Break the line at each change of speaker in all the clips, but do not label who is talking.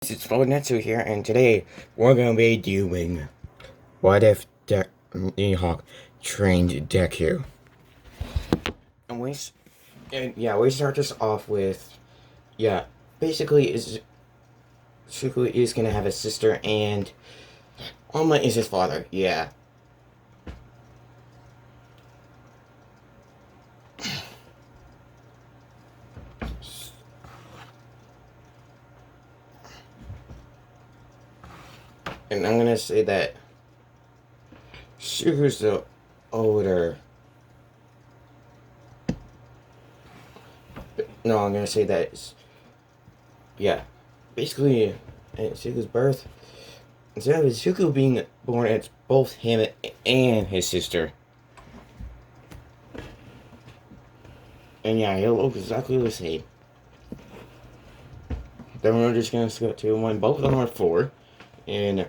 It's Netsu here, and today we're gonna be doing what if Mihawk trained Deku. And we start this off with basically is Shuku is gonna have a sister, and Alma is his father. Yeah. And I'm gonna say that Shuku's the older. No, I'm gonna say that. Basically, at Shuku's birth, instead of Shuku being born, it's both him and his sister. And yeah, he'll look exactly the same. Then we're just gonna skip to when both of them are 4. And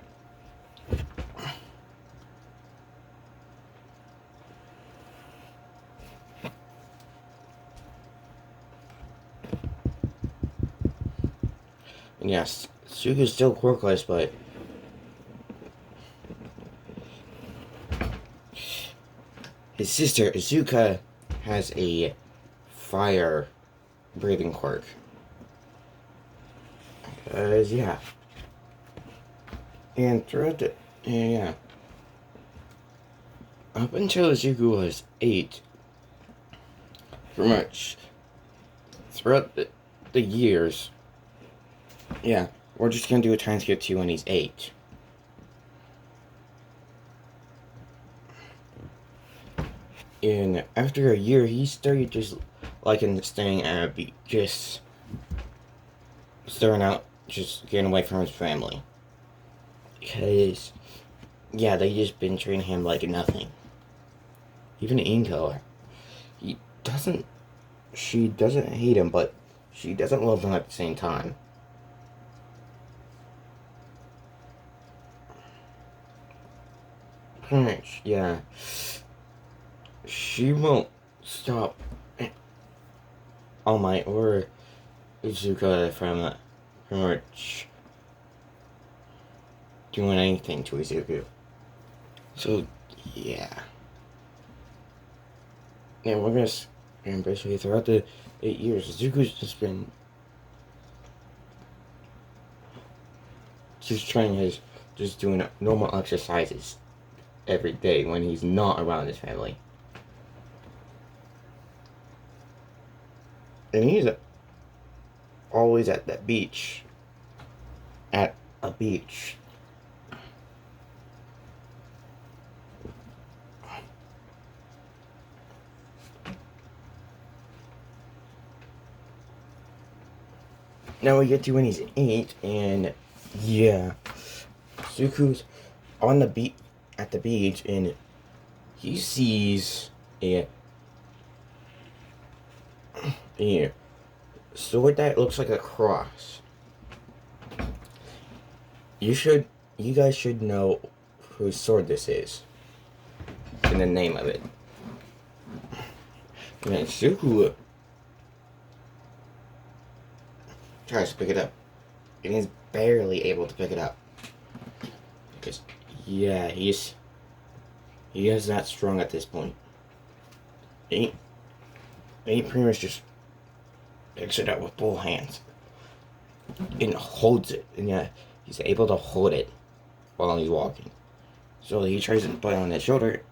yes, Suku's still quirkless, but his sister Izuka has a fire breathing quirk. Yeah. And throughout the up until Izuku was 8, pretty much throughout the years, we're just gonna do a time skip to when he's 8. And after a year, he started just liking staying at a beach, just staring out, just getting away from his family. Because, they just been treating him like nothing. Even Inko, she doesn't hate him, but she doesn't love him at the same time. Pretty much, yeah. She won't stop All Might or Izuka from pretty much doing anything to Izuku. So, yeah. And we're gonna, and basically throughout the 8 years, Izuku's just been just doing normal exercises every day when he's not around his family. And he's always at that beach. At a beach. Now we get to when he's 8, and Suku's on the at the beach, and he sees a sword that looks like a cross. You guys should know whose sword this is, and the name of it. And then Suku tries to pick it up, and he's barely able to pick it up. Because, he is that strong at this point. He pretty much just picks it up with both hands and holds it, and he's able to hold it while he's walking. So he tries to put it on his shoulder,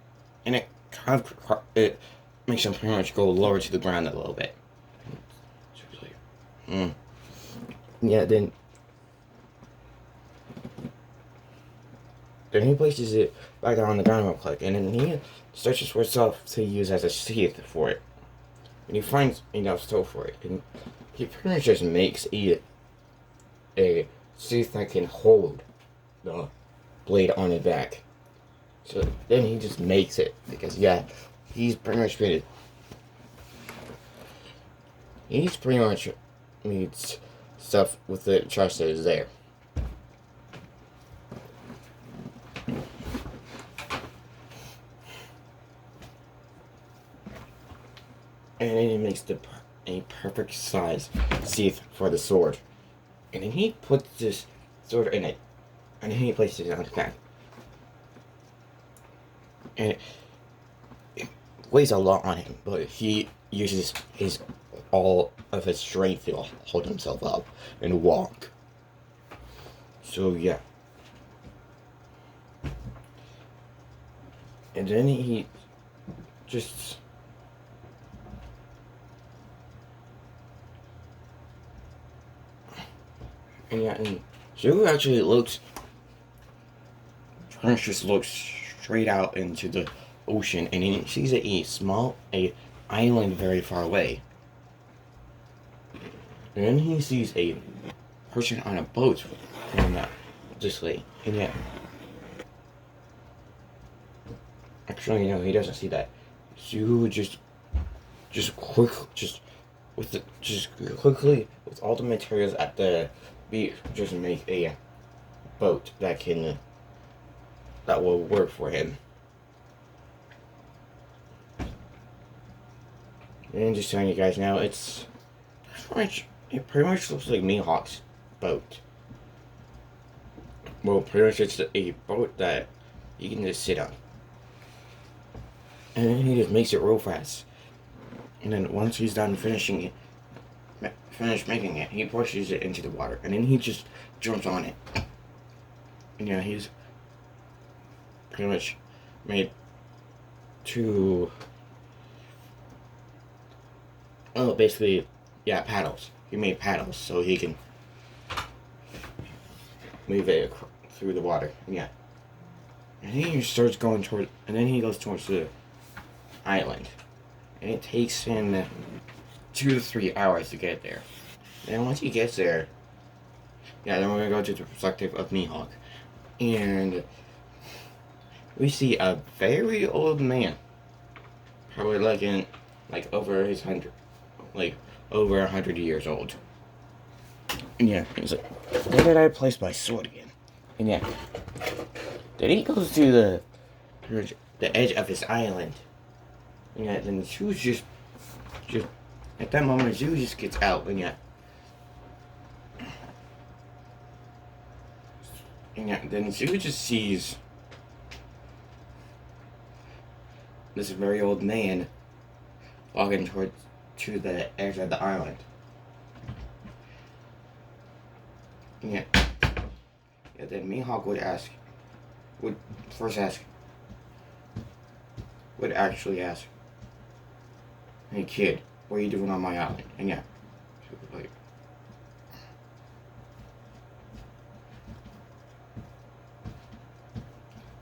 and it makes him pretty much go lower to the ground a little bit. Then he places it back down on the ground real quick, and then he starts to switch off to use as a sheath for it. And he finds enough stove for it, and he pretty much just makes a sheath that can hold the blade on his back. So then he just makes it, because he's pretty much needs stuff with the trust that is there. And then he makes a perfect size sheath for the sword. And then he puts this sword in it. And then he places it on the ground. And it weighs a lot on him, but he uses his all of his strength to hold himself up and walk. So yeah. And then he just and Zhu actually just looks straight out into the ocean, and he sees a island very far away. And then he sees a person on a boat from this way, and yeah. Actually, no, he doesn't see that. Zhu quickly with all the materials at the beach, just make a boat that will work for him. And just telling you guys now, it pretty much looks like Mihawk's boat. Well, pretty much it's a boat that you can just sit on. And then he just makes it real fast. And then once he's done finished making it, he pushes it into the water. And then he just jumps on it. And yeah, he's pretty much made two... Oh, basically, yeah, paddles. He made paddles so he can move it through the water. Yeah. And then he starts going toward... And then he goes towards the island, and it takes him 2 to 3 hours to get there. And once he gets there, yeah, then we're gonna go to the perspective of Mihawk, and we see a very old man, probably over 100 years old. And yeah, he's like, where did I place my sword again? And yeah, then he goes to the edge of his island. Yeah, then Zhu just at that moment, Zhu just gets out, and yeah, then Zhu just sees this very old man walking to the edge of the island. Yeah, then Mihawk would actually ask, "Hey kid, what are you doing on my island?" And yeah, like,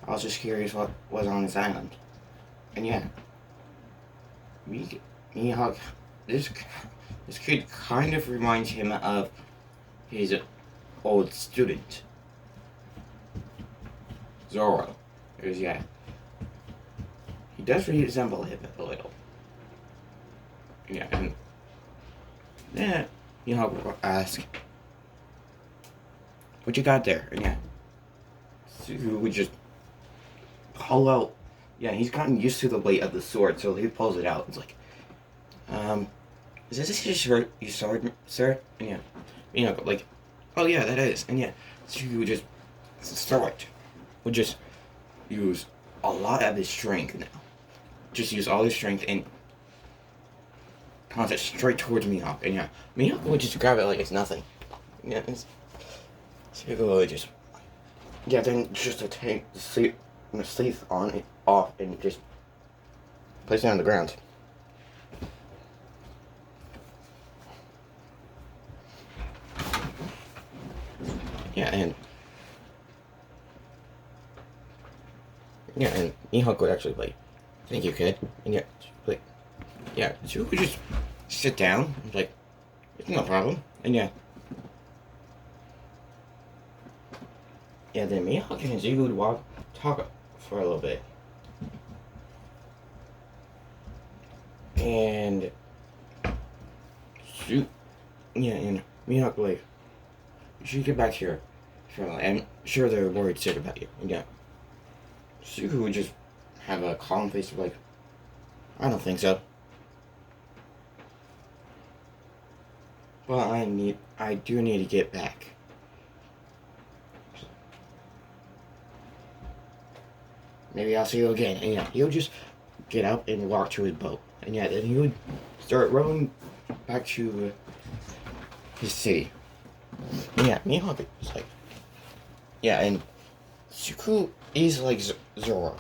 I was just curious what was on his island. And yeah, Mihawk, this kid kind of reminds him of his old student, Zoro. Because yeah, he does resemble him a little. Yeah, and then Mihawk will ask, "What you got there?" And yeah, Suzu would just pull out. Yeah, he's gotten used to the weight of the sword, so he pulls it out. It's like, is this your sword, sir? And yeah, like, oh yeah, that is. And yeah, Suzu would just throw it. Would just use a lot of his strength now. Just use all his strength and toss it straight towards Mihawk. And yeah, Mihawk would just grab it like it's nothing. Yeah, so just, yeah, then just to take the sleeve on it off and just place it on the ground. Yeah, and Mihawk would actually like, "Thank you, kid." And yeah, like, yeah, so we could just sit down. And like, it's no problem. And yeah, then Mihawk and Zhu would talk for a little bit. And Zhu, yeah, and Mihawk like, "You should get back here. I'm sure they're worried sick about you." And yeah, Zhu would just have a calm face of like, "I don't think so." But I do need to get back. Maybe I'll see you again. And yeah, he'll just get up and walk to his boat. And yeah, then he would start rowing back to his city. And yeah, Mihawk is like, yeah, and Suku is like Zoro.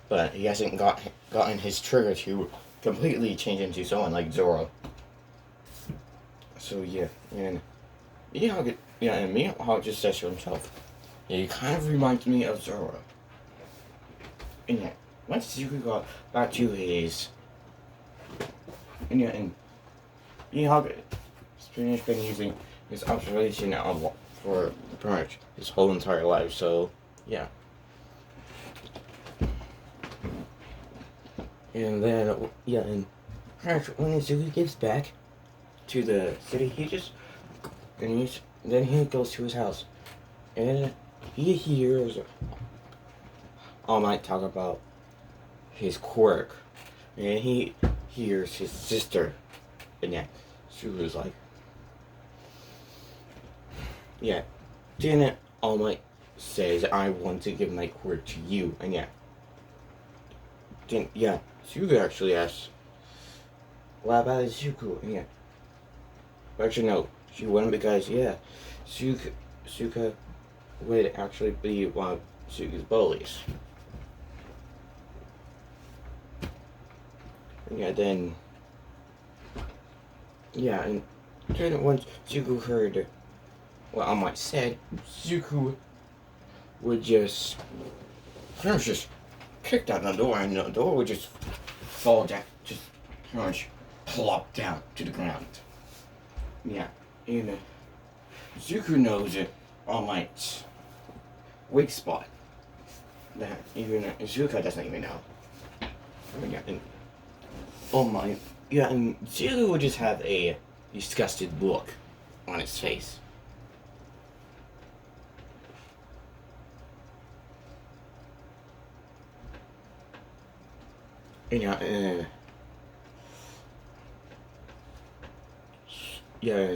But he hasn't gotten his trigger to completely change into someone like Zoro. So yeah, and Mihawk just says to himself, yeah, he kind of reminds me of Zoro. And yeah, once Zuko got back to his, and Mihawk has pretty much been using his observation for pretty much his whole entire life. So yeah. And then, and when Zuko gets back to the city, then he goes to his house, and he hears All Might talk about his quirk, and he hears his sister, and yeah, Zuko's like, yeah, didn't All Might says I want to give my quirk to you, and yeah. Zuko actually asks, what about Zuko? Yeah. Actually, no, she wouldn't because, yeah, Zuko would actually be one of Zuko's bullies. And then once Zuko heard what All Might said, Zuko would just kick down the door, and the door would just fall down, just pretty much plop down to the ground. Yeah, and Zuko knows it All Might's weak spot that even Zuko doesn't even know. Yeah, and All Might, and Zuko would just have a disgusted look on his face.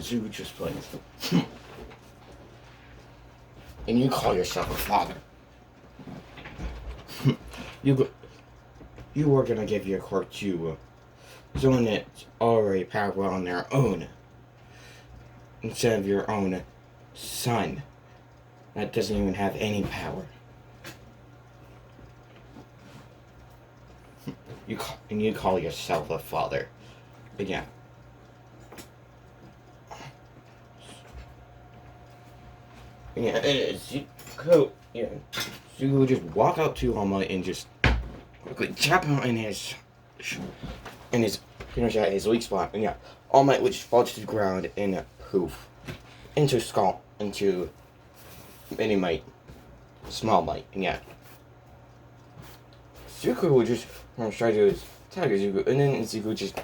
Zuko just plays. And you call yourself a father. you were gonna give your quirk to someone that's already powerful on their own, instead of your own son that doesn't even have any power. You call yourself a father. But yeah. Zuko would just walk out to All Might and just quickly tap him in his pretty much at his weak spot. And yeah, All Might would just fall to the ground and poof. Into Mini Might. Small Might. And yeah. Zuko would just try to attack Zuko, and then Zuko just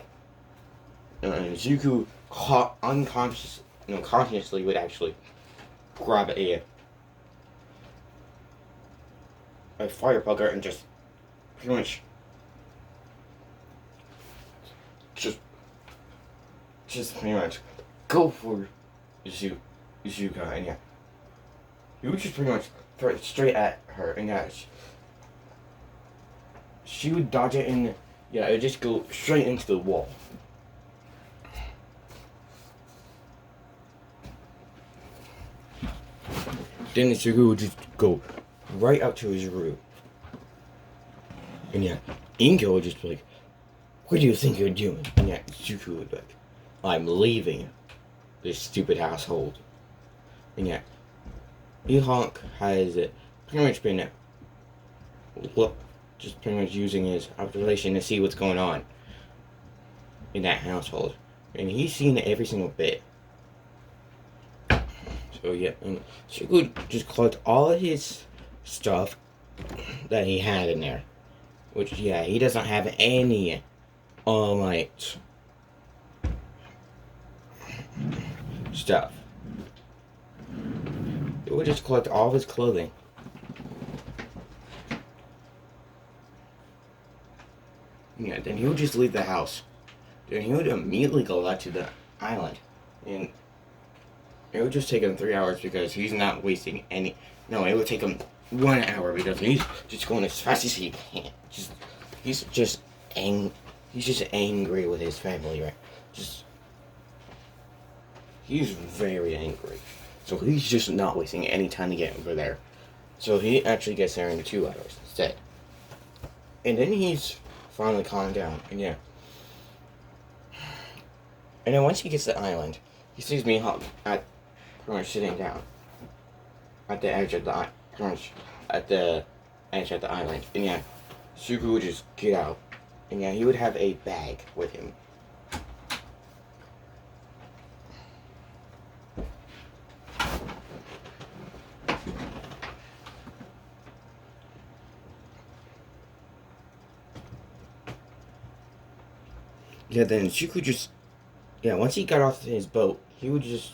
consciously would actually grab a fire plugger and just pretty much just pretty much go for Zuko, and yeah, he would just pretty much throw it straight at her, and yeah. She would dodge it, and yeah, it would just go straight into the wall. Then Zuko would just go right out to his room. And yeah, Ingo would just be like, what do you think you're doing? And yeah, Zuko would be like, I'm leaving this stupid household. And yeah, Mihawk has pretty much been just pretty much using his observation to see what's going on in that household. And he's seen every single bit. So yeah, and Zuko would just collect all of his stuff that he had in there. Which, yeah, he doesn't have any, stuff. He would just collect all of his clothing. Yeah, then he would just leave the house. Then he would immediately go out to the island, and it would just take him 3 hours because he's not wasting any. No, it would take him 1 hour because he's just going as fast as he can. He's just angry with his family, right? He's very angry. So he's just not wasting any time to get over there. So he actually gets there in 2 hours instead. And then he's finally calmed down, and yeah. And then once he gets to the island, he sees Mihawk at pretty much sitting down at the edge of the island. And yeah, Suku would just get out, and yeah, he would have a bag with him. Yeah, then Suku just, yeah, once he got off his boat, he would just,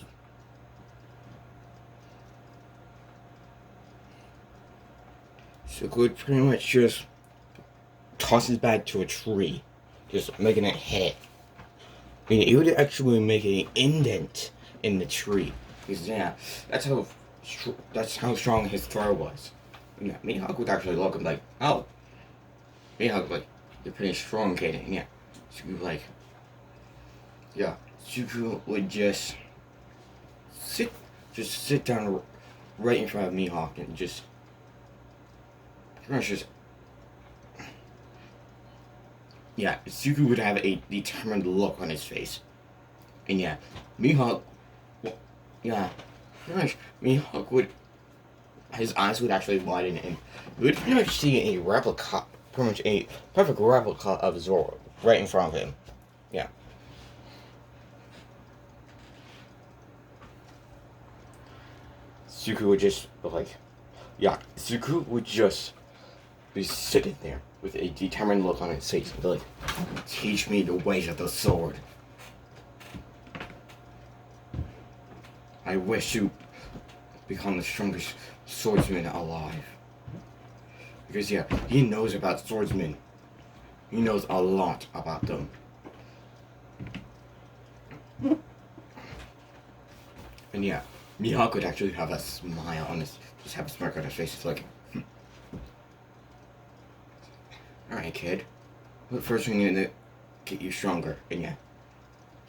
Suku would pretty much just toss his bag to a tree, just making it hit. I mean, it would actually make an indent in the tree. Because, yeah, that's how strong his throw was. And yeah, Mihawk would actually look and like, oh, Mihawk, like, you're pretty strong, kid. And yeah, Suku like, yeah, Suku would just sit down right in front of Mihawk and just pretty much just, yeah, Suku would have a determined look on his face. And yeah, Mihawk, yeah, pretty much Mihawk would, his eyes would actually widen and we would pretty much see a replica, pretty much a perfect replica of Zoro right in front of him. Yeah. Suku would just be sitting there with a determined look on his face and be like, teach me the ways of the sword. I wish to become the strongest swordsman alive. Because yeah, he knows about swordsmen. He knows a lot about them. And yeah, Mihawk would actually have a smile on his, just have a smirk on his face. It's like, alright, kid. But first we need to get you stronger. And yeah,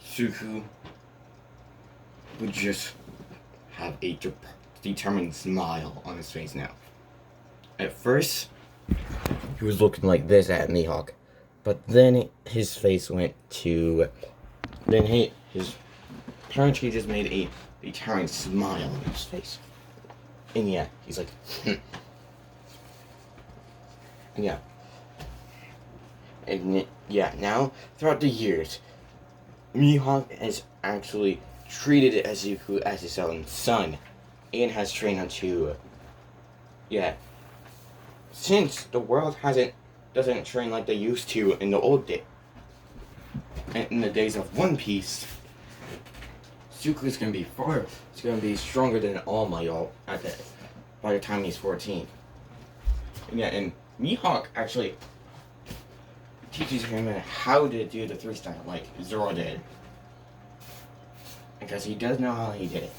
Suku would just have a determined smile on his face now. At first, he was looking like this at Mihawk. But then his face went to, his parents, he just made a determined smile on his face. And yeah, he's like, And yeah. And yeah, now, throughout the years, Mihawk has actually treated Izuku as his own son. And has trained him to, yeah. Since the world doesn't train like they used to in the old day. In the days of One Piece, Zuko's gonna be stronger than All Might by the time he's 14. And yeah, and Mihawk actually teaches him how to do the 3-star like Zoro did. Because he does know how he did it.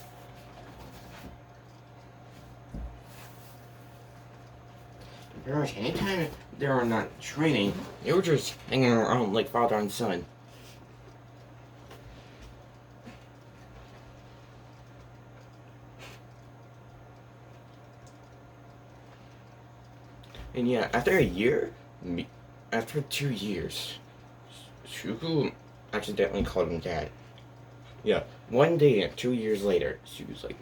Pretty much anytime they were not training, they were just hanging around like father and son. And yeah, after 2 years, Shuku accidentally called him dad. Yeah, one day, 2 years later, Shuku's like,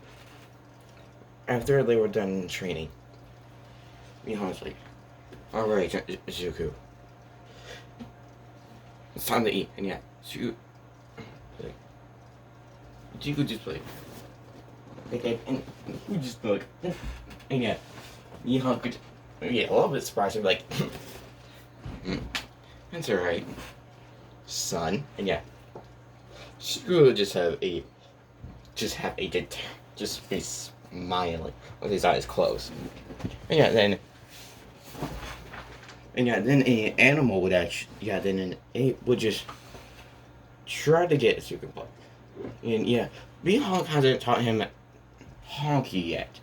after they were done training, Mihawk was like, alright, Zuko. It's time to eat. And yeah, Zuko just like, and he just like, and yeah, Mihawk could, yeah, a little bit surprised, he'd be like, that's alright, son. And yeah, Zuko would just be smiling with his eyes closed. And yeah, then an animal would then an ape would just try to get Zuko, but And yeah, Mihawk hasn't taught him Honky yet.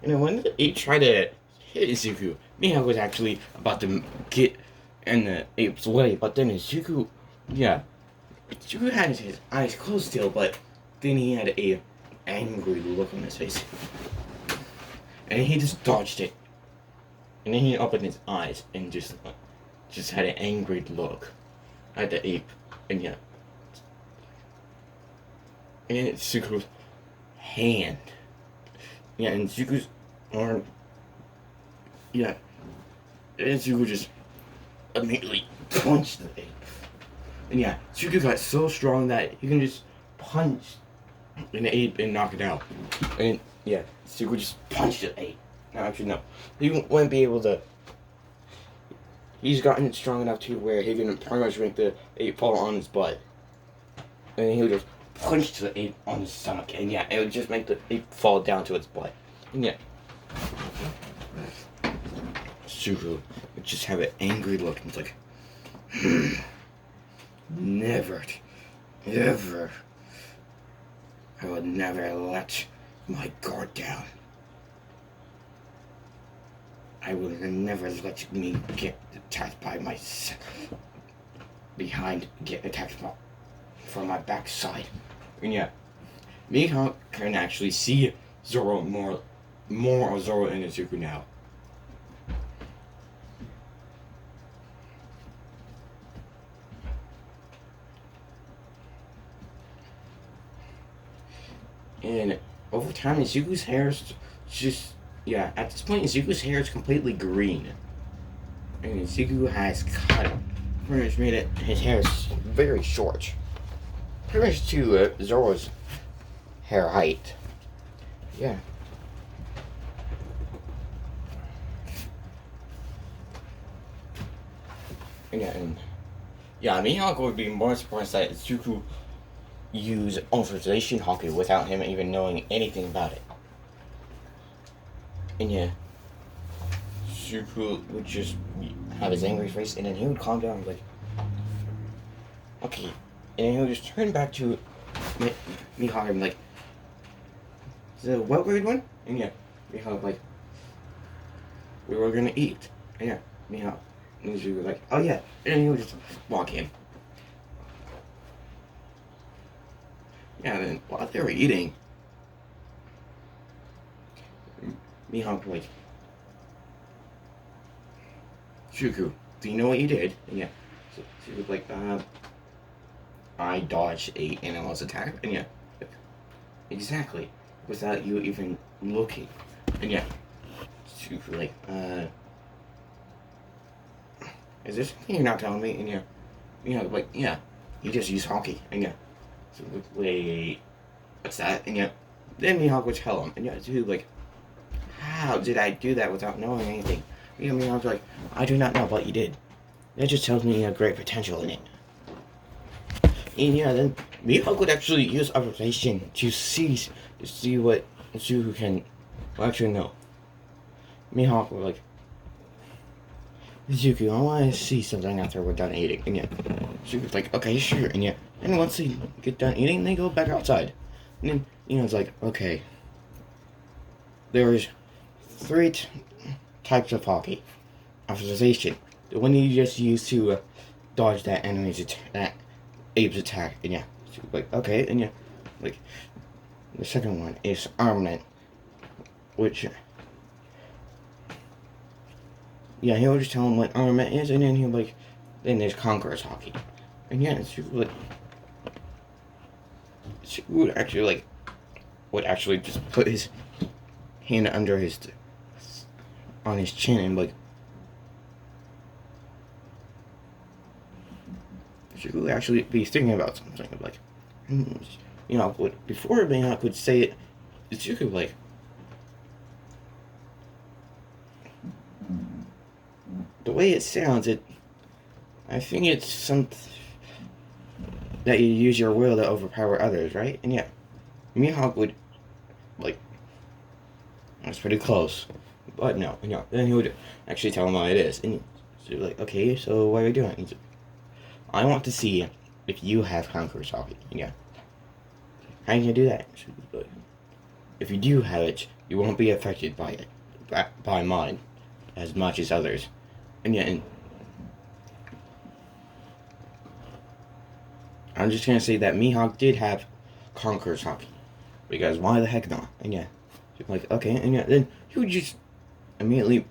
And when he tried to hit Izuku, Mihawk was actually about to get in the ape's way, but then Izuku, yeah, Izuku had his eyes closed still, but then he had a angry look on his face. And he just dodged it. And then he opened his eyes and just had an angry look at the ape. And yeah. And it's Zuko's hand. Yeah, and Zuko's arm. Yeah. And Zuko just immediately punched the ape. And yeah, Zuko got so strong that he can just punch an ape and knock it out. And yeah, Zuko just punched the ape. No, actually, no. He wouldn't be able to. He's gotten strong enough to where he can pretty much make the ape fall on his butt. And he would just punch the ape on his stomach. And yeah, it would just make the ape fall down to its butt. And yeah. Zuko would just have an angry look. And it's like, never, ever. I would never let my guard down. I will never let me get attacked by get attacked from my backside. And yeah, Mihawk can actually see Zoro more of Zoro and Izuku now. And over time, Izuku's hair is just. Yeah, at this point, Izuku's hair is completely green. And Izuku has cut pretty much made his hair is very short. Pretty much to Zoro's hair height. Yeah. And Mihawk would be more surprised that Izuku used authorization hockey without him even knowing anything about it. And yeah, Zuko would just have his angry face, and then he would calm down and be like, okay. And then he would just turn back to Mihawk and be like, so what were we doing? And yeah, Mihawk like, we were gonna eat. And yeah, Mihawk and Zuko was like, oh yeah. And then he would just walk in. Yeah, and then while they were eating, Mihawk like, Zuko, do you know what you did? And yeah, so she was like, I dodged a animal's attack. And yeah, exactly, without you even looking. And yeah, Zuko like, is there something you're not telling me? And yeah, like, yeah, you just use hockey. And yeah, so wait, what's that? And yeah, then Mihawk would tell him. And yeah, Zuko like, how did I do that without knowing anything? I was like, I do not know what you did. That just tells me you have great potential in it. And yeah, then Mihawk would actually use observation to see what Zuko can actually know. Mihawk would like, Zuko, I want to see something after we're done eating. And yeah, Zuko's like, okay, sure. And yeah, and once they get done eating, they go back outside. And then, it's like, okay, there's 3 types of hockey. Authorization, the one you just use to dodge that that ape's attack. And yeah, so like, okay. And yeah, like, the second one is armament, which, yeah, he'll just tell him what armament is, and then he'll like, then there's Conqueror's hockey. And yeah, it's like, she would actually just put his hand under on his chin and like, she would actually be thinking about something like, before Mihawk would say it, she could like, the way it sounds, I think it's something that you use your will to overpower others, right? And yeah, Mihawk would like, that's pretty close. But no. Then he would actually tell him what it is. And so like, okay, so what are we doing? He's like, I want to see if you have Conqueror's Haki. And yeah. How can you do that? If you do have it, you won't be affected by it, by mine, as much as others. And yeah, and I'm just gonna say that Mihawk did have Conqueror's Haki, because why the heck not? And yeah, like okay, and yeah, then he would just immediately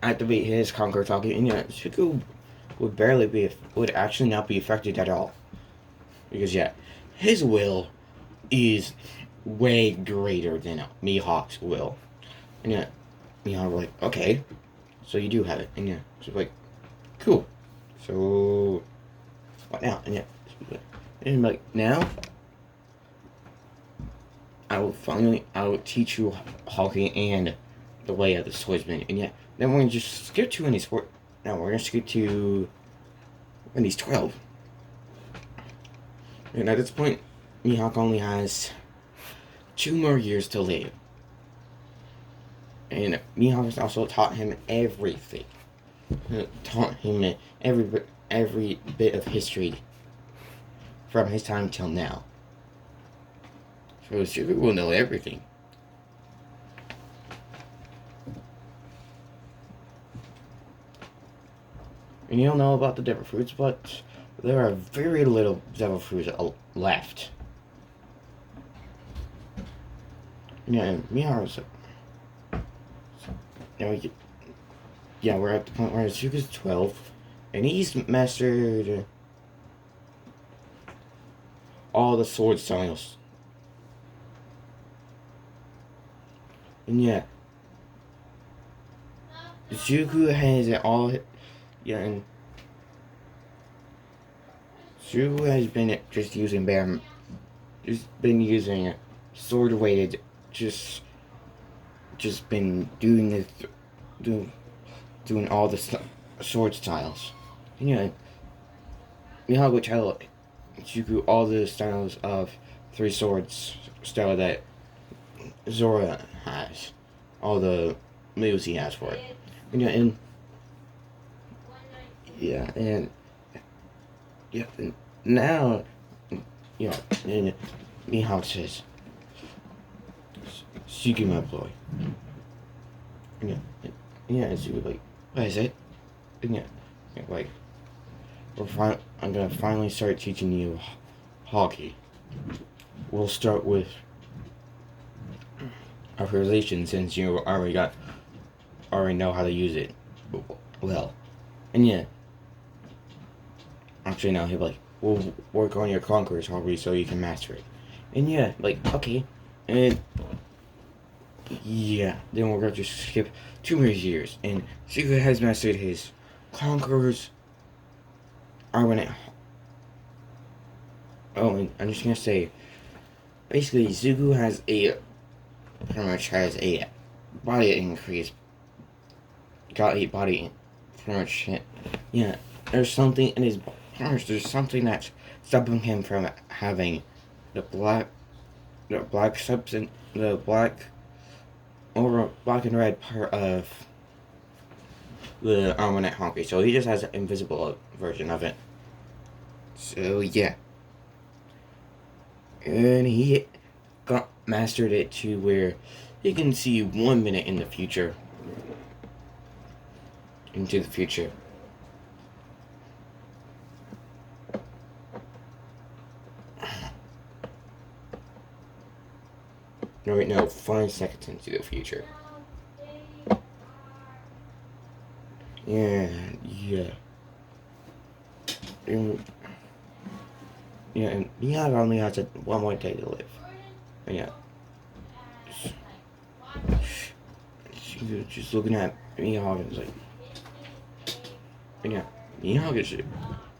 activate his Conqueror's Haki, and yeah, Suku would actually not be affected at all, because yeah, his will is way greater than Mihawk's will. And yeah, Mihawk was like, okay, so you do have it. And yeah, so like, cool. So, what now? And yeah, and like, now, I will teach you Haki and the way of the swordsman. And yeah, then we're gonna just skip to when he's now we're gonna skip to when he's 12. And at this point, Mihawk only has 2 more years to live. And Mihawk has also taught him everything. Taught him every bit of history from his time till now. So Sugar will know everything. And you don't know about the devil fruits, but there are very little devil fruits left. Yeah, and Mihawk's yeah, we're at the point where Suga's 12, and he's mastered all the sword styles. And yeah, Zuko has all, yeah, and Zuko has been just using sword weighted, just been doing this, doing all the sword styles. And yeah, Mihawk would tell Zuko all the styles of 3 swords style that Zora has, all the moves he has for it. And and now, and Mihawk says, Zuko, my boy. And and Zuko like, what is it? And like, I'm gonna finally start teaching you Haki. We'll start with authorization, since you already know how to use it well. And yeah, actually now he'll be like, we'll work on your Conqueror's Haki so you can master it. And yeah, like, okay, and yeah, then we're going to skip 2 more years, and Zuko has mastered his Conqueror's Armanet. Oh, and I'm just gonna say, basically, Zuko pretty much has a body increase. Got a body, pretty much, yeah, there's something in his, there's something that's stopping him from having the black substance, the black and red part of the Armanet Honky. So he just has an invisible version of it. So yeah. And he mastered it to where he can see 1 minute in the future. Into the future. No, wait, no, 5 seconds into the future. Yeah. And Mihawk only has 1 more day to live. And yeah. She's just looking at Mihawk and it's like, and yeah, Mihawk is,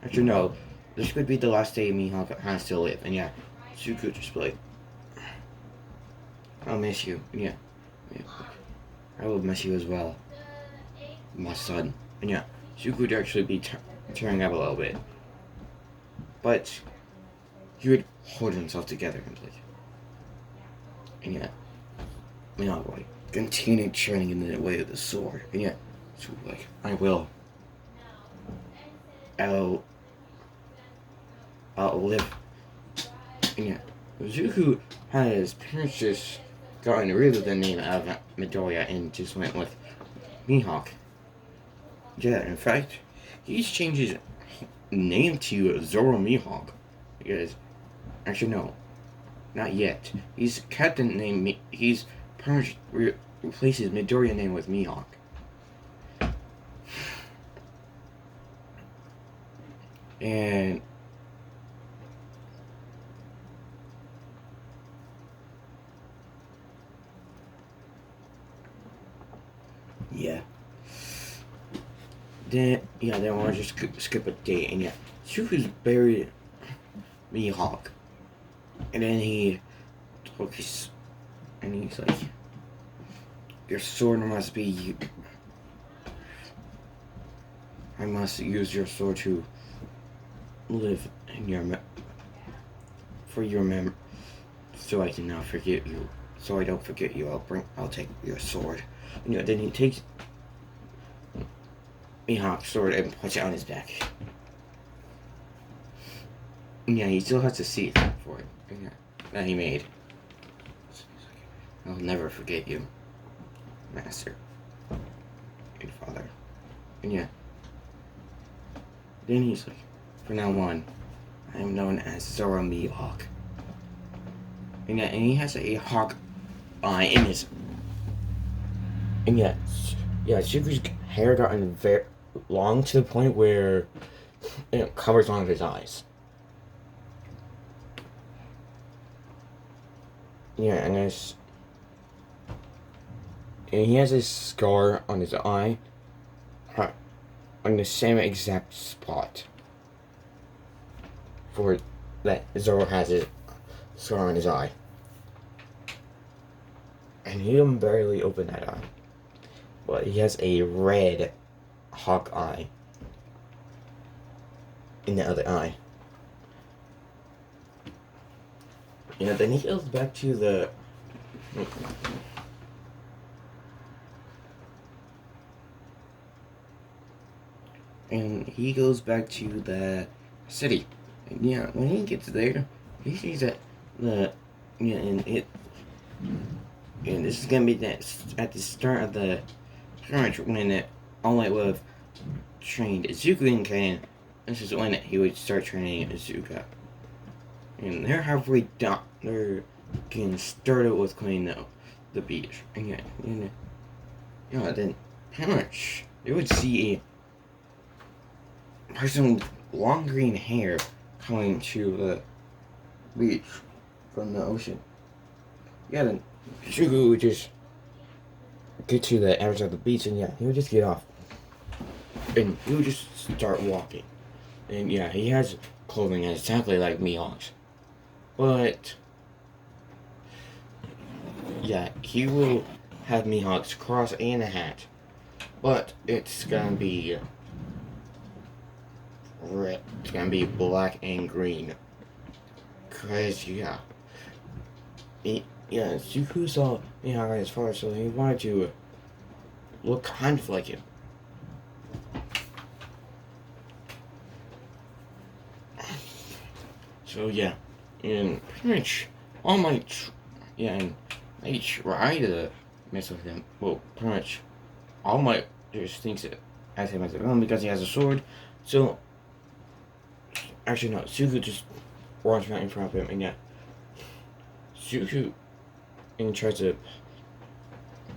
actually no, this could be the last day Mihawk has to live. And yeah, Zuko just be like, I'll miss you. And yeah, I will miss you as well, my son. And yeah, Zuko would actually be tearing up a little bit, but he would hold himself together and like, and yeah, Mihawk would like continue churning in the way of the sword. And yeah, so like, I'll live. And yeah, Zuko has parents just gotten rid of the name of Midoriya and just went with Mihawk. Yeah, in fact, he's changed his name to Zoro Mihawk. Because, actually, no, not yet. He's kept the name, he's replaced his Midoriya name with Mihawk. And yeah. Then I want to just skip a day, and yeah, Zuko's buried Mihawk, and then he took his, and he's like, "Your sword must be you. I must use your sword to live in your for your so I can not forget you. So I don't forget you. I'll take your sword." And then he takes Mihawk's sword and puts it on his back. And yeah, he still has to see for it. And yeah, that he made. I'll never forget you, Master and Father. And yeah. Then he's like, from now on, I am known as Zoro Mihawk. And yeah, and he has a hawk eye in his. And yeah, Zuko's hair gotten very long to the point where it covers one of his eyes. Yeah, and he has a scar on his eye, on the same exact spot for that Zoro has a scar on his eye. And he can barely open that eye. But he has a red hawk eye in the other eye. Yeah, then he goes back to the city. And yeah, when he gets there, he sees that and this is gonna be at the start of the tournament when All Might would have trained Zuko and Kain. This is when he would start training Zuko. And they're halfway done. They're getting started with cleaning the beach. And then pretty much they would see a person with long green hair coming to the beach from the ocean. Yeah, then Zuko would just get to the edge of the beach, and yeah, he would just get off. And he would just start walking. And yeah, he has clothing exactly like Mihawk's. But yeah, he will have Mihawk's cross and a hat. But it's gonna be red. It's gonna be black and green. Cause yeah, Zuko saw Mihawk as far, so he wanted to look kind of like him. So yeah, and pretty much All Might, and they try to mess with him. Well, pretty much All Might just thinks it as him as a villain because he has a sword. So actually no, Zuko just runs right in front of him, and yeah, Zuko and tries to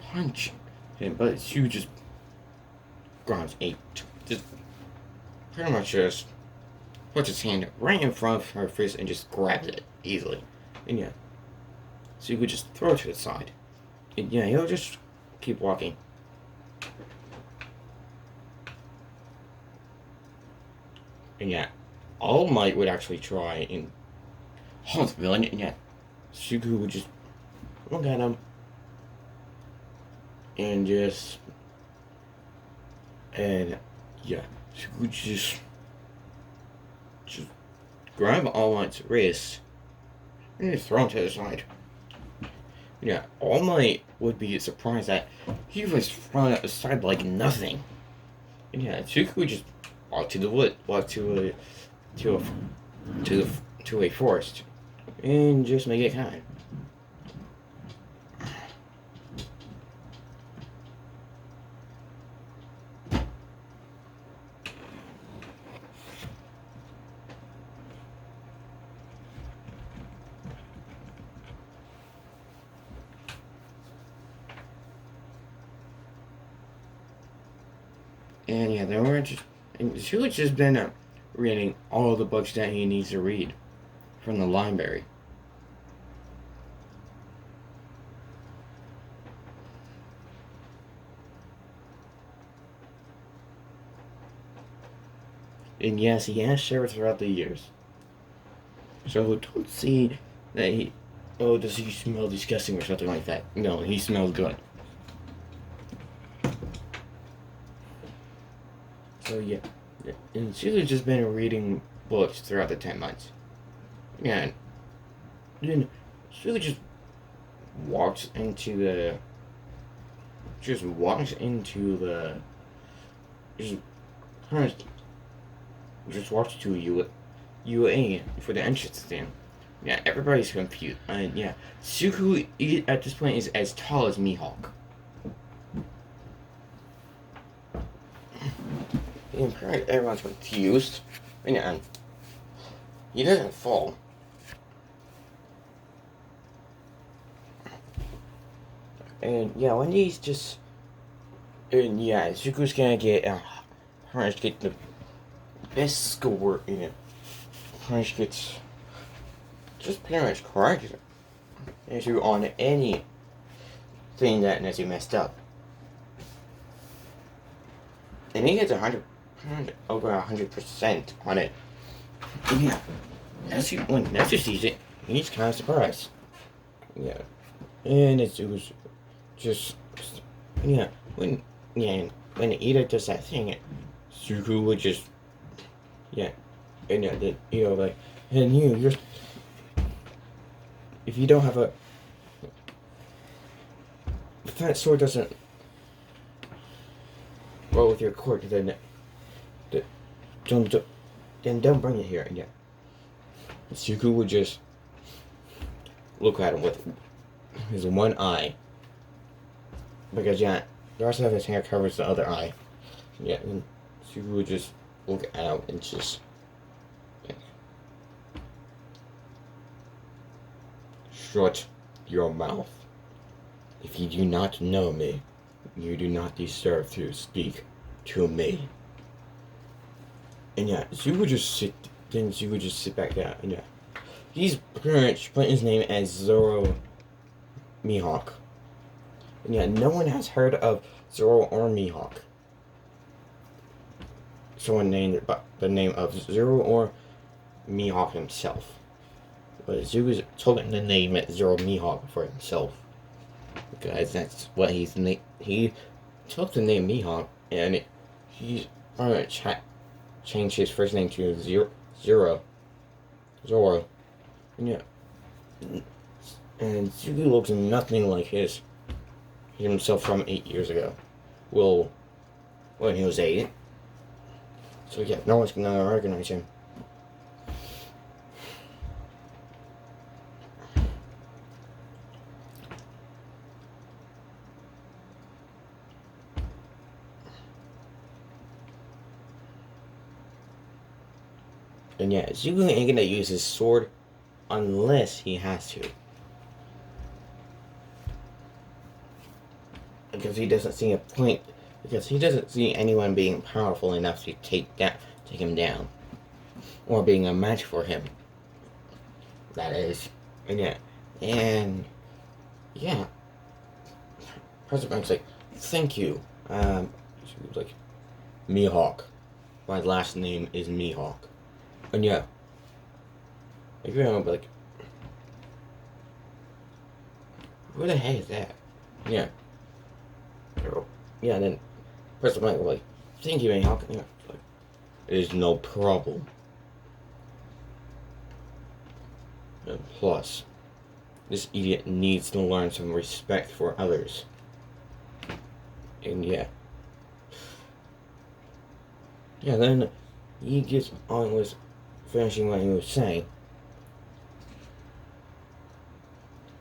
punch him, but Zuko just grabs just pretty much just puts his hand right in front of her face and just grabs it easily. And yeah, so you could just throw it to the side. And yeah, he'll just keep walking. And yeah, All Might would actually try and halt the villain. And yeah, Zuko would just look at him and yeah, Zuko would just grab All Might's wrist and just throw him to the side. Yeah, All Might would be surprised that he was thrown at the side like nothing. And yeah, Zuko would just walk to the wood, walk to to a forest and just make it kind. And yeah, they were just. And Shulich's just been reading all the books that he needs to read from the library. And yes, he has shared throughout the years. So don't see that he. Oh, does he smell disgusting or something like that? No, he smells good. So yeah, and she's just been reading books throughout the 10 months. Yeah, and then she just walks into the. Just walks into the. Just kind of. Just walks to UA for the entrance stand. Yeah, everybody's confused. And yeah, Suku at this point is as tall as Mihawk. And apparently everyone's confused. And yeah, he doesn't fall. And yeah, when he's just. And yeah, Suku's gonna get. Harnish get the best score in it. Harnish gets. Just pretty much correct issue on any thing that Nessie messed up. And he gets 100, over 100% on it. And yeah, when Nessie sees it, he's kind of surprised. Yeah, and it was just yeah when Ida does that thing, Suku would just and like and you're. If you don't have a. If that sword doesn't roll with your cord, then don't bring it here. Yeah. Suku would just look at him with his one eye. Because, yeah, the rest of his hair covers the other eye. Yeah, and Suku would just look at him and just. Shut your mouth. If you do not know me, you do not deserve to speak to me. And yeah, she would just sit back down. And yeah, he's pretty much put his name as Zoro Mihawk. And yeah, no one has heard of Zoro or Mihawk. Someone named the name of Zoro or Mihawk himself. But Zuko's told him to name it Zero Mihawk for himself. Because that's what he took the name Mihawk, and he's changed his first name to Zoro. And yeah. And Zuko looks nothing like himself from 8 years ago. Well, when he was 8. So yeah, no one's gonna recognize him. And yeah, Zuko ain't gonna use his sword unless he has to. Because he doesn't see a point. Because he doesn't see anyone being powerful enough to take him down. Or being a match for him. That is. And yeah. And yeah. President Frank's like, thank you. She was like, Mihawk. My last name is Mihawk. And yeah, like you know, like, who the heck is that? Yeah, yeah. And then President Mike was like, "Thank you, Mihawk." Yeah, like, it is no problem. And plus, this idiot needs to learn some respect for others. And yeah, then he gets on with. finishing what he was saying,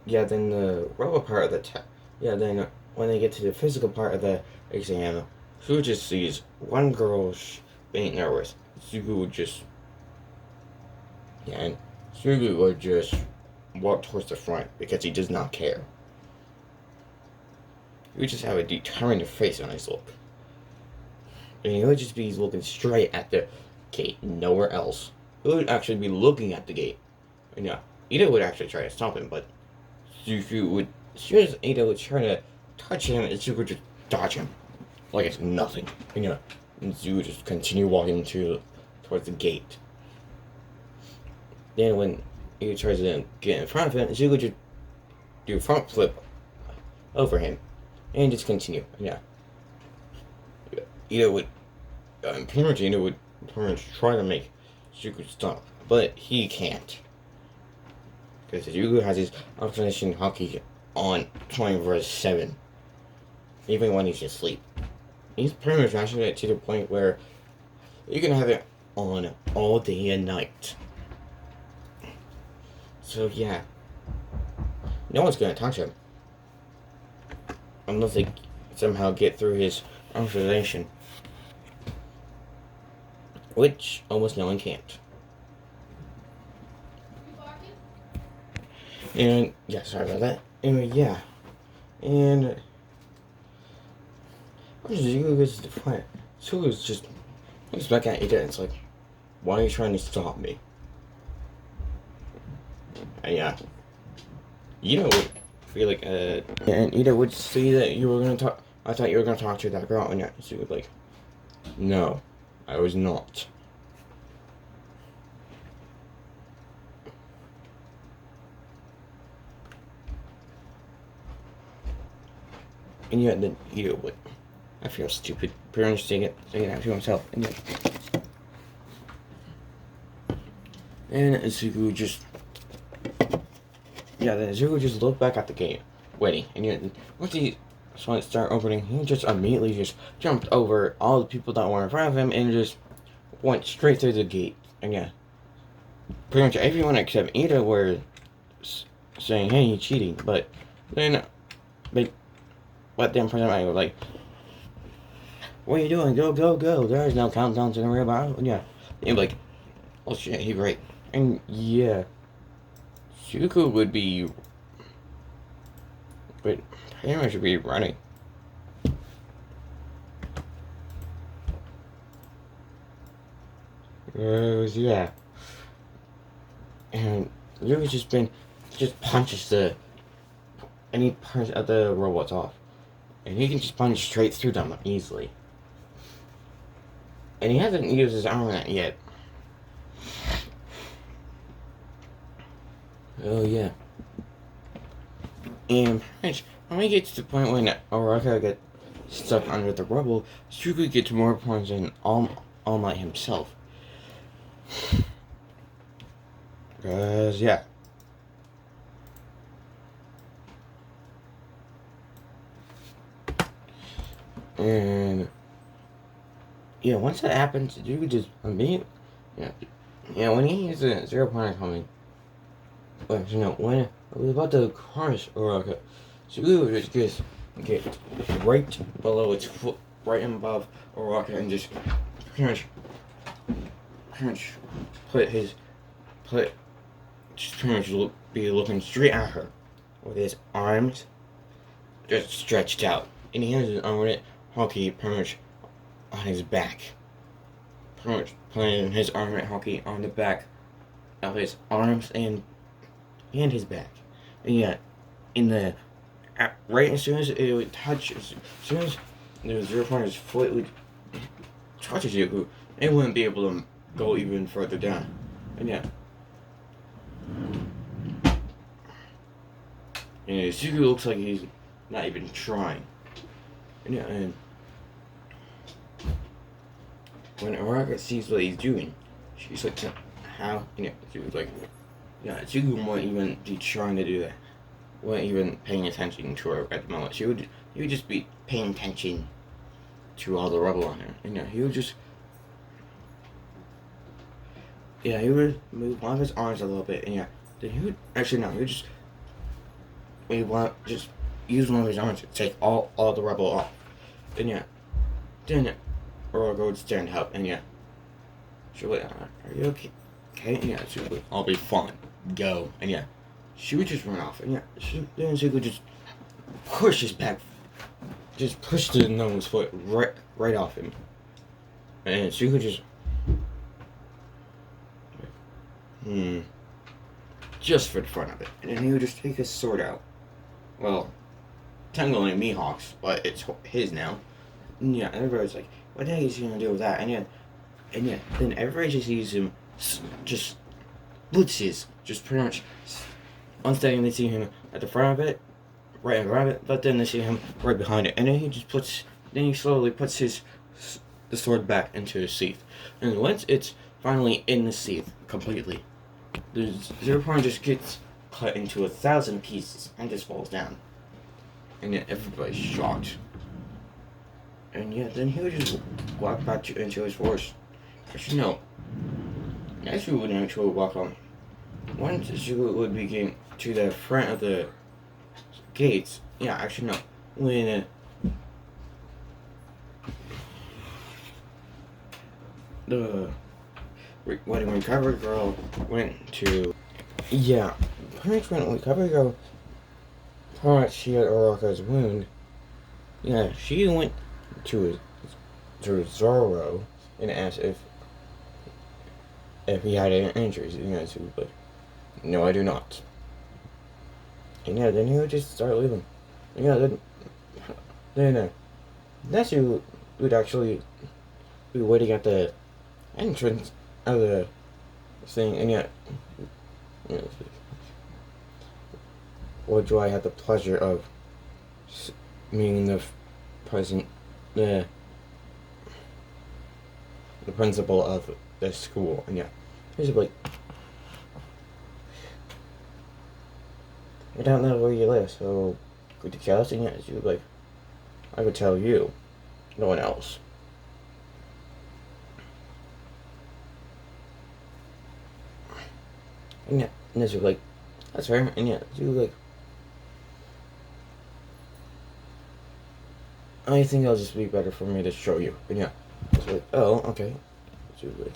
yeah, then the robot part of the then when they get to the physical part of the exam, Sue just sees one girl being nervous. Sugu would just, and Sugu would just walk towards the front because he does not care. He would just have a determined face on his look. And he would just be looking straight at the gate, nowhere else. He would actually be looking at the gate. And yeah, Ida would actually try to stop him, but Sugu would, as soon as Ida would try to touch him, Sugu would just dodge him. Like it's nothing. And Sugu would just continue walking towards the gate. Then when he tries to get in front of him, Sugu would just do a front flip over him. And just continue. Yeah. Ida would, pretty much Ida would pretty much try to make Sugu stop. But he can't. Because Sugu has his observation hockey on 24/7. Even when he's asleep. He's pretty much mashing it to the point where you can have it on all day and night. So yeah. No one's gonna touch him. Unless they somehow get through his observation. Which almost no one can't. And yeah, sorry about that. Anyway, yeah. And Sugu goes to the front. Sugu's just looks back at Ida and it's like, why are you trying to stop me? And yeah. Ida would feel like and Ida would see that you were gonna talk. I thought you were gonna talk to that girl, and yeah, she would like, no, I was not. And yet, then Ida would. I feel stupid. Pretty much saying it out to himself, and yet. And Sugu just. Yeah, then Sugu just looked back at the gate, waiting, and yet, once he saw it start opening, he just immediately just jumped over all the people that were in front of him and just went straight through the gate. And yeah, pretty much everyone except Ida were saying, hey, you're cheating, but then President were like, what are you doing? Go, go, go. There is no countdown to the real battle. And yeah, and like, oh shit, he's right. And yeah, Sugu would be, but pretty much would be running. Yeah. And Sugu's just punches any part of the robots off. And he can just punch straight through them easily. And he hasn't used his armament yet. Oh yeah. And when we get to the point when Oraka gets stuck under the rubble, Sugu gets more points than All Might himself. Cause yeah. And yeah, once that happens, Sugu just when he has a 0 point coming. When it was about to crush Oraka, Sugu just gets right below its foot, right above Oraka, and just pretty much be looking straight at her with his arms just stretched out, and he has his arm hockey pretty much on his back, pretty much playing his arm hockey on the back of his arms and his back. And yeah, right as soon as it would touch, as soon as the 0 point his foot would touch Sugu, it wouldn't be able to go even further down. And yeah. And Sugu looks like he's not even trying. And yeah, and when Oraka sees what he's doing, she's like, how? And yeah, she was like, yeah, Sugu wouldn't even be trying to do that. Wasn't even paying attention to her at the moment. He would just be paying attention to all the rubble on her. And yeah, he would just yeah, he would move one of his arms a little bit, and yeah, then he would actually no, he would just use one of his arms to take all the rubble off, and yeah, then Orogo would stand up, and yeah, she would, are you okay? Okay, and yeah, she would, I'll be fine, go, and yeah, she would just run off, and yeah, then she would just push his back, just push the gnome's foot right off him, and she could just. Just for the fun of it. And then he would just take his sword out. Well, technically Mihawk's, but it's his now. And yeah, everybody's like, what the heck is he gonna do with that? And then everybody just sees him just blitzes, just pretty much. One second they see him at the front of it, right in front of it, but then they see him right behind it. And then he slowly puts the sword back into his sheath. And once it's finally in the sheath completely, the Zero Point just gets cut into 1,000 pieces and just falls down. And yet everybody's shocked. And yeah, then he would just walk back into his forest. Actually, no. Next, we would actually walk on. Once you would begin to the front of the gates. Yeah, actually, no. When when Recovery Girl went to, yeah, pretty much when Recovery Girl thought she had Oroka's wound, yeah, she went to Zoro and asked if he had any injuries, and yeah, he was like, no, I do not. And yeah, then he would just start leaving. And yeah, then Nessie would actually be waiting at the entrance of the thing, and yet, or do I have the pleasure of meeting the principal of the school? And yeah, he's like, I don't know where you live, so could you tell us? And yeah, she was like, I could tell you, no one else. And yeah, and then she was like, that's fair. And yeah, she was like, I think it'll just be better for me to show you. And yeah, I was like, oh, okay. She was like,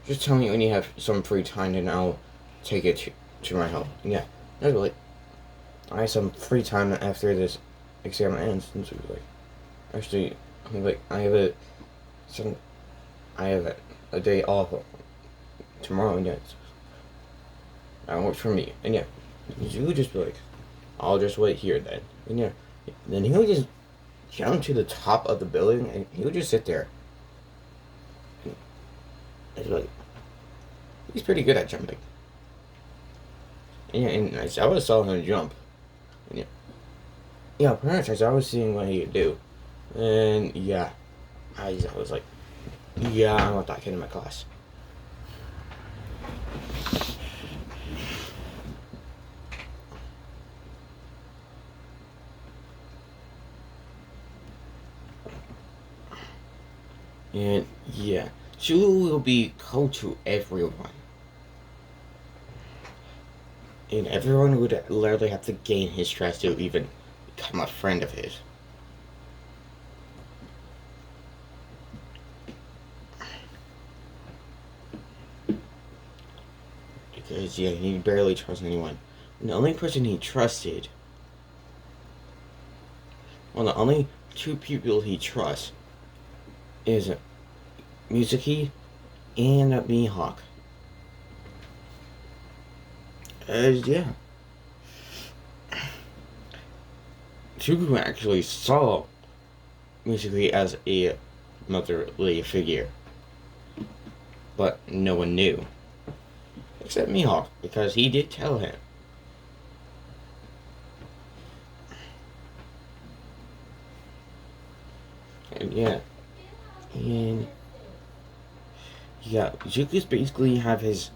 just tell me when you have some free time and I'll take it to my home. And yeah, I was like, I have some free time after this exam ends. And she was like, actually, I mean, like, I have a day off tomorrow. And yeah, that works for me. And yeah, you would just be like, I'll just wait here then. And yeah, then he would just jump to the top of the building and he would just sit there. And it's like, he's pretty good at jumping. And yeah, and I always saw him jump. And yeah, pretty much I was seeing what he would do. And yeah, I was like, yeah, I want that kid in my class. And yeah, she will be cold to everyone. And everyone would literally have to gain his trust to even become a friend of his. Because yeah, he barely trusts anyone. And the only person he trusted, well, the only two people he trusts is Mizuki and Mihawk. Yeah. Tsuku actually saw Mizuki as a motherly figure, but no one knew. Except Mihawk, because he did tell him. And yeah. And yeah, Zuku's basically have his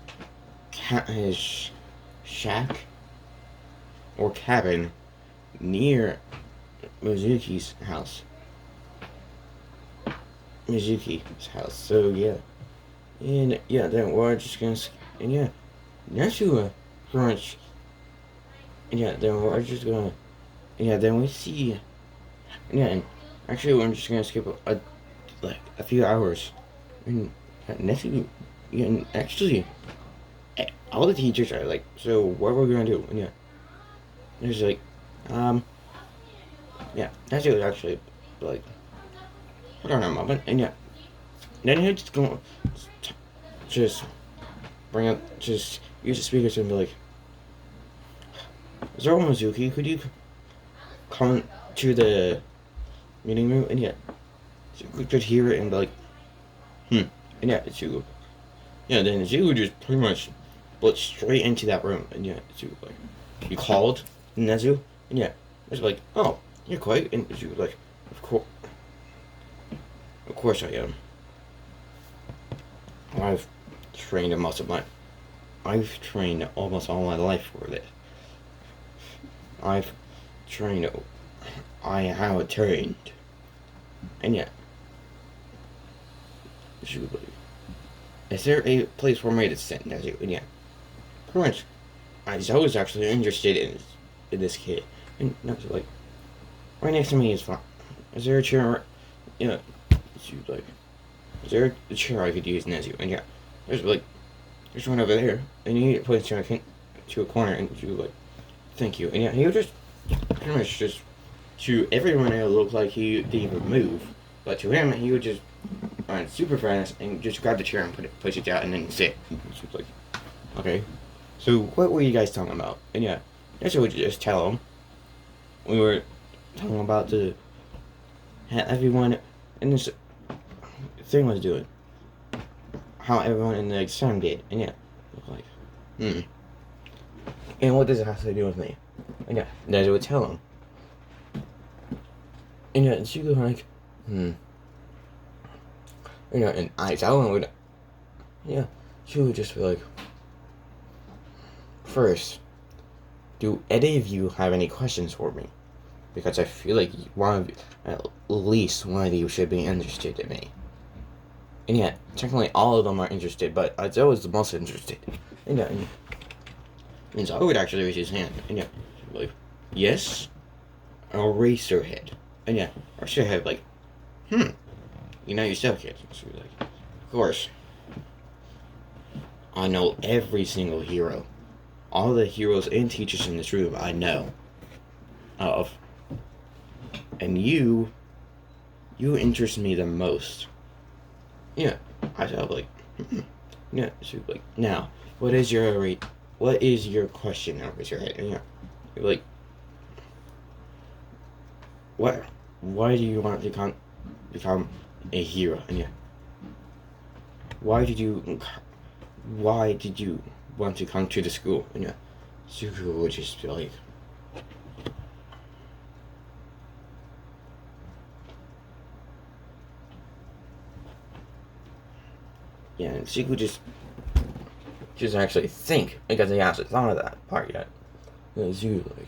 shack or cabin near Mizuki's house. So yeah, And yeah, then we're just gonna, and yeah, next to pretty much, and yeah, then we're just gonna, and yeah, then we see, and yeah, and actually we're just gonna skip like a few hours, and next week, yeah, and actually, all the teachers are like, so what we're gonna do, and yeah, there's like, um, yeah, that's it actually, like, hold on a moment, and yeah, then he's just gonna, just bring up, just use the speakers and be like, Zoro Mizuki, could you come to the meeting room? And yeah, so we could hear it and be like, and yeah, Zuko. Yeah, then Zuko just pretty much went straight into that room. And yeah, Zuko like, he called Nezu. And yeah, it's like, oh, you're quiet. And Zuko like, of course I am. I've trained I've trained almost all my life for this. I've trained, I have trained. And yeah, Zuko like, is there a place for me to sit, Nezu? And yeah, pretty much, I was actually interested in this kid. And Nezu like, right next to me is fine. Is there a chair? Yeah, she was like, is there a chair I could use, Nezu? And yeah, there's one over there. And he points to a corner, and she was like, thank you. And yeah, he would just pretty much just to everyone it looked like he didn't even move, but to him he would just run super fast and just grab the chair and push it down and then sit. She was like, okay, so what were you guys talking about? And yeah, that's what we just tell him. We were talking about everyone in this thing was doing, how everyone in the exam did, and yeah, like, and what does it have to do with me? And yeah, that's what we tell him. And yeah, she was like, You know, and I tell him would, yeah, she would just be like, first, do any of you have any questions for me? Because I feel like at least one of you should be interested in me. And yeah, technically all of them are interested, but Zoe was the most interested. And yeah, and Zoe would actually raise his hand. And yeah, like, yes, I'll raise her head. And yeah, or she'll have like, you know yourself, kid. So like, of course, I know every single hero. All the heroes and teachers in this room I know of. And you interest me the most. Yeah, I felt like, yeah, so like, now, what is your question now, raise your head? And yeah, you're like, why do you want to become a hero? And yeah, why did you want to come to the school? And yeah, Zuko would just be like, yeah, and Zuko just actually think, because he hasn't thought of that part yet. Zuko like,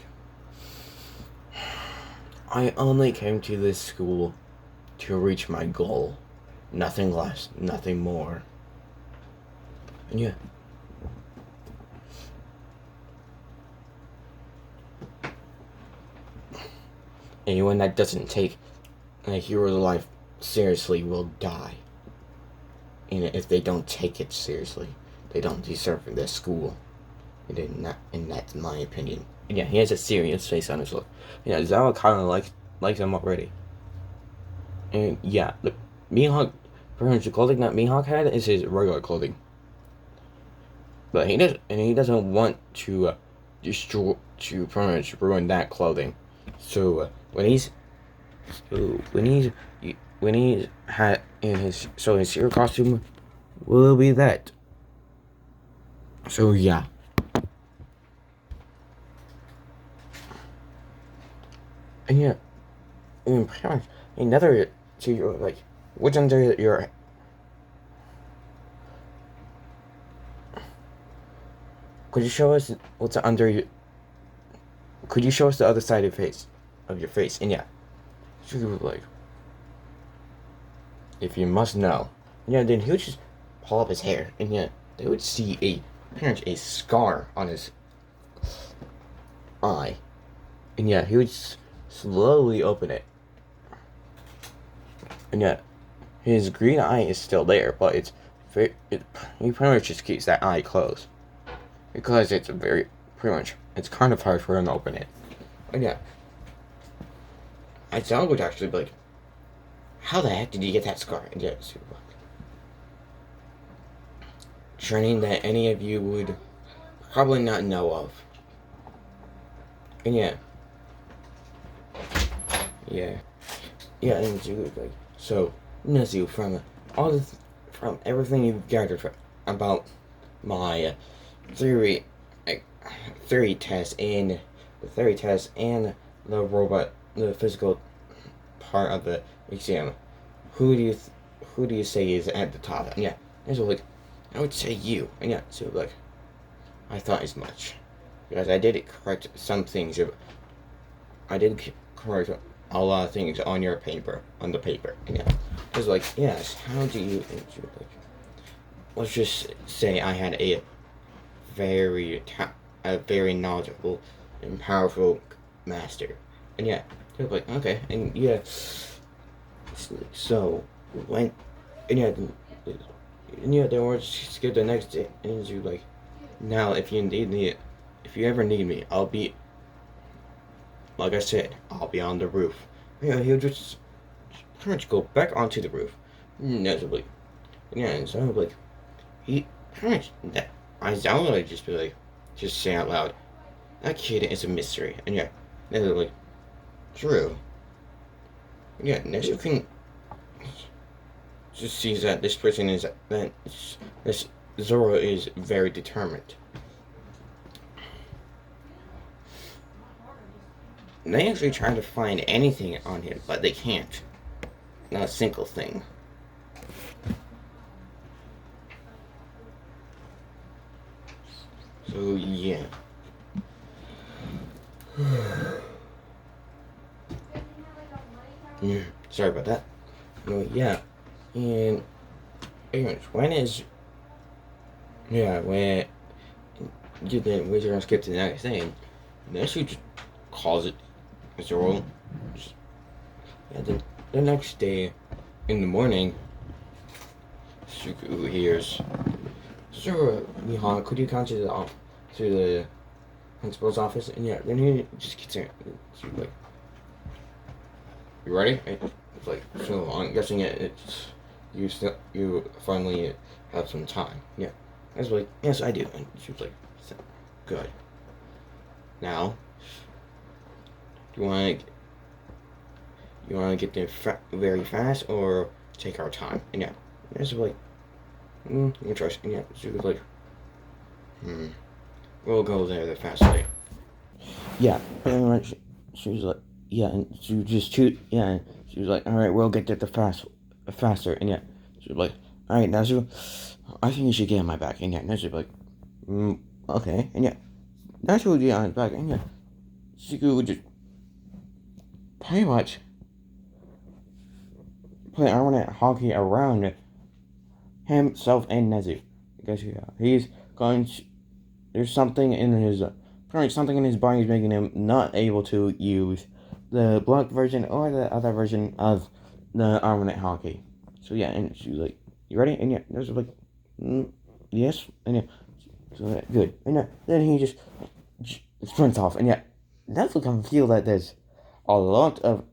I only came to this school to reach my goal. Nothing less, nothing more. And yeah. Anyone that doesn't take a hero's life seriously will die. And if they don't take it seriously, they don't deserve this school. And that's my opinion. And yeah, he has a serious face on his look. Yeah, Zawa kind of likes him already. And yeah, look, Mihawk, pretty much the clothing that Mihawk had is his regular clothing. But he doesn't want to pretty much ruin that clothing. So when he's had in his hero costume will be that. So yeah. And yeah, pretty much another to your like, what's under your. Could you show us what's under you? Could you show us the other side of your face? And yeah, she was like, if you must know, yeah, then he'll just pull up his hair, and yet they would see a scar on his eye, and yet he would slowly open it, and yet his green eye is still there, but he pretty much just keeps that eye closed because it's it's kind of hard for him to open it, and yeah. My dog would actually be like, how the heck did you get that scar? And yeah, super training that any of you would probably not know of. And yeah. Yeah, and she would like, so, Nezu, from from everything you've gathered about my theory test and the robot, the physical part of the exam, who do you say is at the top? And yeah, and so like, I would say you. And yeah, so like, I thought as much because I did correct some things. I did correct a lot of things on the paper. And yeah, it was like, yes, how do you? Like, let's just say I had a very knowledgeable and powerful master. And yeah, they're like, okay, and yeah, so when, and yeah, they were skip the next day, and you like, now if you ever need me, I'll be, like I said, I'll be on the roof. Yeah, he'll just pretty much go back onto the roof, inevitably. Yeah, and so like, he pretty much that I would just be like, just say out loud, that kid is a mystery, and yeah, they're like, true. Yeah, next you can just see that this person is that this Zoro is very determined. They actually try to find anything on him, but they can't. Not a single thing. So yeah. Sorry about that. Yeah. And anyways, when we're gonna skip to the next thing. Next we just calls it Zoro. Yeah, then the next day in the morning, Suku hears, Zoro, Mihawk, could you come to the principal's office? And yeah, then he just gets in. She's like, you ready? It's like, so I'm guessing it's you finally have some time. Yeah. I was like, yes, I do. And she was like, good. Now, do you want to get there very fast or take our time? And yeah, I was like, your choice. And yeah, she was like, we'll go there the fast way. Yeah, pretty much. She was like, yeah, and she would just shoot. Yeah, and she was like, all right, we'll get there faster. And yeah, she was like, all right, Nazu, I think you should get on my back. And yeah, Nazu was like, okay. And yeah, Nazu would get on his back. And yeah, Suku would just pretty much play armament hockey around himself and Nezu. Because he's going to, there's something in his something in his body is making him not able to use the block version or the other version of the armament hockey. So yeah, and she's like, you ready? And yeah, there's like, yes. And yeah, so yeah, good. And yeah, then he just sprints off. And yeah, that's what I feel that there's a lot of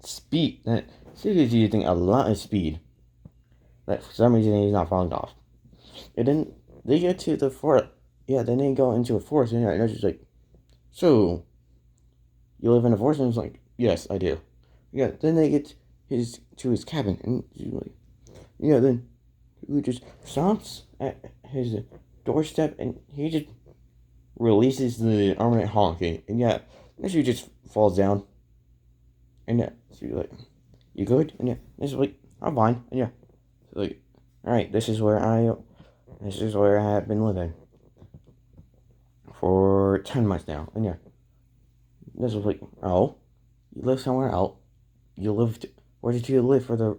speed. That Suzuki's using a lot of speed. That for some reason he's not falling off. And then they get to the forest. Yeah, then they go into a forest. And they're just like, so, you live in a forest? And he's like, yes, I do. Yeah, then they get to his cabin. And he's like, yeah, then he just stops at his doorstep. And he just releases the armament hockey. And yeah, then she just falls down. And yeah, she's like, you good? And yeah, she's like, I'm fine. And yeah, she's like, alright, this is where I have been living for 10 months now. And yeah, this was like, oh, you live somewhere else. Where did you live for the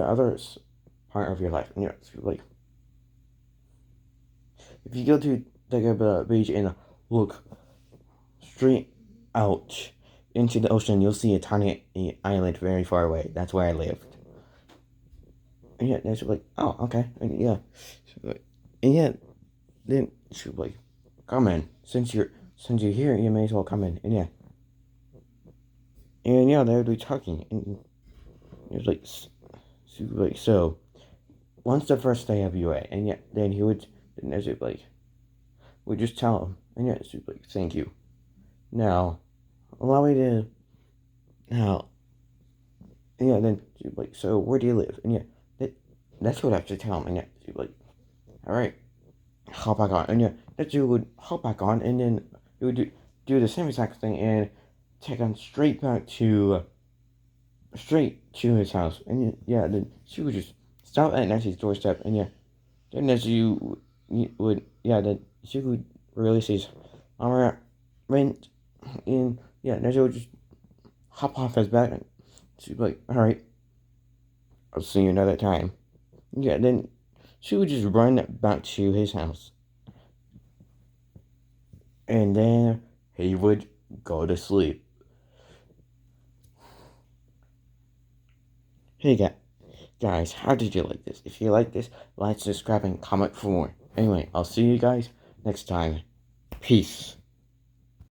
others? part of your life. And so, like, if you go to the beach and look straight out into the ocean, you'll see a tiny island very far away. That's where I lived. And yeah, they're like, oh, okay. And yeah. And yeah, then she was like, come in. Since you're here, you may as well come in. And yeah. And yeah, they would be talking. And it was like, so, once the first day of UA, and yeah, then he would, then as it like, would just tell him, and yeah, she'd like, thank you. Now, allow me to, now, and yeah, then she'd like, so where do you live? And yeah, that's what I have to tell him, and yeah, she'd like, all right, hop back on, and yeah, that you would hop back on, and then you would do the same exact thing, and take him straight to his house, and yeah, then she would just stop at Nancy's doorstep, and yeah, then as you would, yeah, then she would release his armor, rent, and yeah, Nancy would just hop off his back, and she'd be like, all right, I'll see you another time. Yeah, then she would just run back to his house, and then he would go to sleep. Hey guys, how did you like this? If you like this, like, subscribe, and comment for more. Anyway, I'll see you guys next time. Peace.